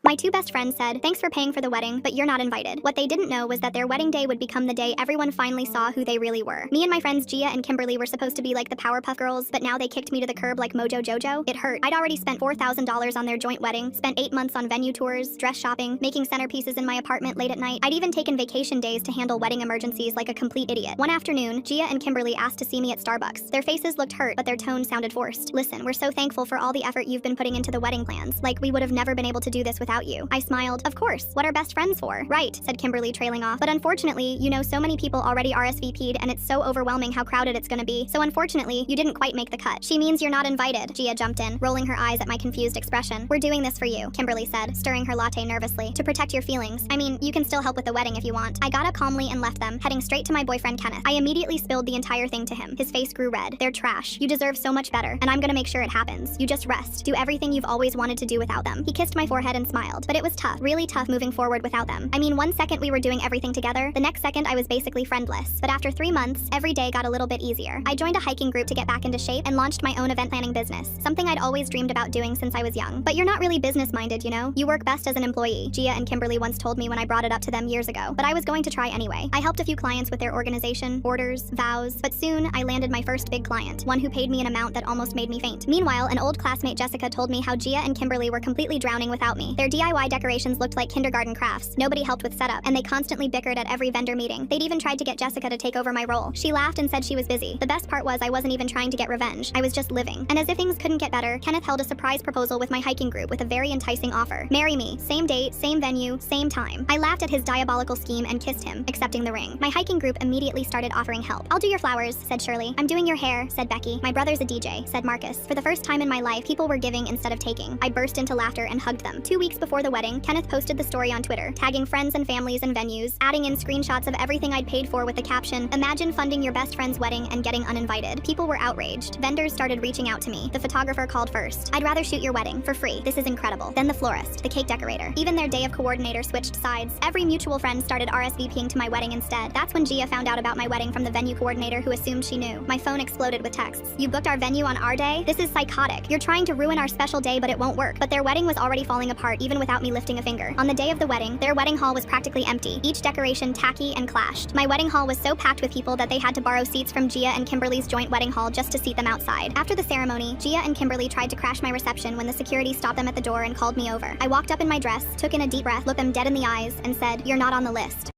My two best friends said, "Thanks for paying for the wedding, but you're not invited." What they didn't know was that their wedding day would become the day everyone finally saw who they really were. Me and my friends Gia and Kimberly were supposed to be like the Powerpuff Girls, but now they kicked me to the curb like Mojo Jojo. It hurt. I'd already spent $4,000 on their joint wedding, spent 8 months on venue tours, dress shopping, making centerpieces in my apartment late at night. I'd even taken vacation days to handle wedding emergencies like a complete idiot. One afternoon, Gia and Kimberly asked to see me at Starbucks. Their faces looked hurt, but their tone sounded forced. "Listen, we're so thankful for all the effort you've been putting into the wedding plans. Like, we would have never been able to do this without you." I smiled. "Of course, what are best friends for?" "Right," said Kimberly, trailing off. "But unfortunately, you know, so many people already RSVP'd and it's so overwhelming how crowded it's gonna be. So unfortunately, you didn't quite make the cut." "She means you're not invited," Gia jumped in, rolling her eyes at my confused expression. "We're doing this for you," Kimberly said, stirring her latte nervously. "To protect your feelings. I mean, you can still help with the wedding if you want." I got up calmly and left them, heading straight to my boyfriend Kenneth. I immediately spilled the entire thing to him. His face grew red. "They're trash. You deserve so much better, and I'm gonna make sure it happens. You just rest. Do everything you've always wanted to do without them." He kissed my forehead and smiled. But it was tough, really tough moving forward without them. I mean, one second we were doing everything together, the next second I was basically friendless. But after 3 months, every day got a little bit easier. I joined a hiking group to get back into shape and launched my own event planning business, something I'd always dreamed about doing since I was young. "But you're not really business-minded, you know? You work best as an employee," Gia and Kimberly once told me when I brought it up to them years ago. But I was going to try anyway. I helped a few clients with their organization, orders, vows, but soon I landed my first big client, one who paid me an amount that almost made me faint. Meanwhile, an old classmate Jessica told me how Gia and Kimberly were completely drowning without me. Their DIY decorations looked like kindergarten crafts. Nobody helped with setup, and they constantly bickered at every vendor meeting. They'd even tried to get Jessica to take over my role. She laughed and said she was busy. The best part was I wasn't even trying to get revenge. I was just living. And as if things couldn't get better, Kenneth held a surprise proposal with my hiking group with a very enticing offer. "Marry me. Same date, same venue, same time." I laughed at his diabolical scheme and kissed him, accepting the ring. My hiking group immediately started offering help. "I'll do your flowers," said Shirley. "I'm doing your hair," said Becky. "My brother's a DJ," said Marcus. For the first time in my life, people were giving instead of taking. I burst into laughter and hugged them. 2 weeks before the wedding, Kenneth posted the story on Twitter, tagging friends and families and venues, adding in screenshots of everything I'd paid for with the caption, "Imagine funding your best friend's wedding and getting uninvited." People were outraged. Vendors started reaching out to me. The photographer called first. "I'd rather shoot your wedding for free. This is incredible." Then the florist, the cake decorator. Even their day of coordinator switched sides. Every mutual friend started RSVPing to my wedding instead. That's when Gia found out about my wedding from the venue coordinator who assumed she knew. My phone exploded with texts. "You booked our venue on our day? This is psychotic. You're trying to ruin our special day, but it won't work." But their wedding was already falling apart even without me lifting a finger. On the day of the wedding, their wedding hall was practically empty, each decoration tacky and clashed. My wedding hall was so packed with people that they had to borrow seats from Gia and Kimberly's joint wedding hall just to seat them outside. After the ceremony, Gia and Kimberly tried to crash my reception when the security stopped them at the door and called me over. I walked up in my dress, took in a deep breath, looked them dead in the eyes, and said, "You're not on the list."